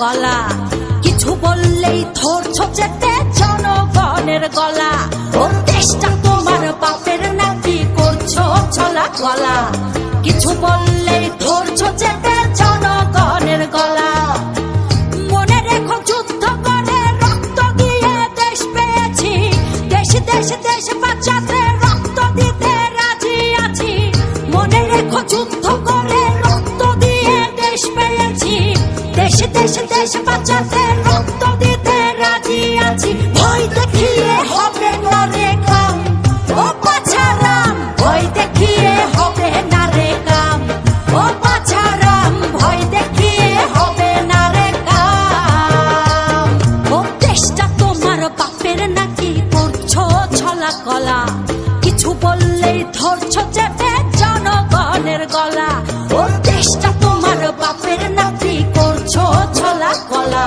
কলা। কিছু বললেই ধরছো চেপে জনগণের গলা। ও দেশটা তোমার বাপের নাকি করছো ছলা গলা। কিছু বললেই ধরছো চেপে জনগণের গলা। মনে রেখো যুদ্ধ করে রক্ত দিয়ে দেশ পেয়েছি। দেশ দেশ দেশ বাঁচাতে রক্ত দিতে রাজি আছি। মনে রেখো যুদ্ধ করে রক্ত দিয়ে দেশ পেয়েছি। দেশ দেশ দেশ বাঁচাতে রক্ত দিতে রাজি আছি। ভয় দেখিয়ে হবে না রে কাম, ও বাছারাম। ভয় দেখিয়ে হবে না রে কাম, ও বাছারাম। ভয় দেখিয়ে হবে না রে কাম। ও দেশটা তোমার বাপের নাকি করছো ছলা কলা। কিছু বললেই ধরছো চেপে জনগণের গলা। ও দেশটা তোমার বাপের নাকি করছো ছলা কলা।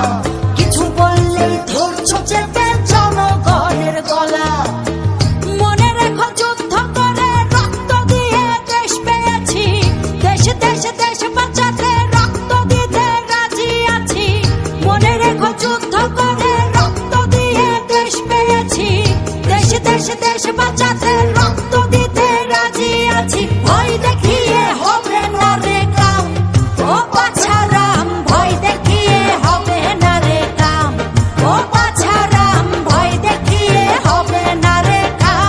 কিছু বললেই ধরছো চেপে জনগণের গলা। মনে রেখো যুদ্ধ করে রক্ত দিয়ে দেশ পেয়েছি। দেশ দেশ দেশ বাঁচাতে রক্ত দিতে রাজি আছি। মনে রেখো যুদ্ধ করে রক্ত দিয়ে দেশ পেয়েছি। দেশ দেশ দেশ বাঁচাতে রক্ত দিতে রাজি আছি। ভয় দেখিয়ে হবে না রে কাম, ও বাছারাম। ভয় দেখিয়ে হবে না রে কাম, ও বাছারাম। ভয় দেখিয়ে হবে না রে কাম।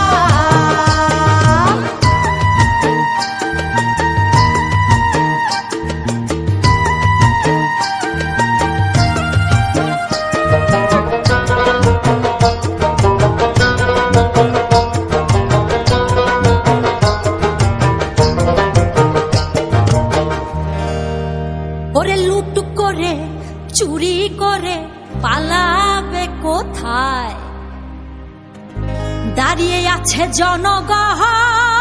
ওরে লুট করে চুরি করে পালাবে কোথায়? দাঁড়িয়ে আছে জনগণ।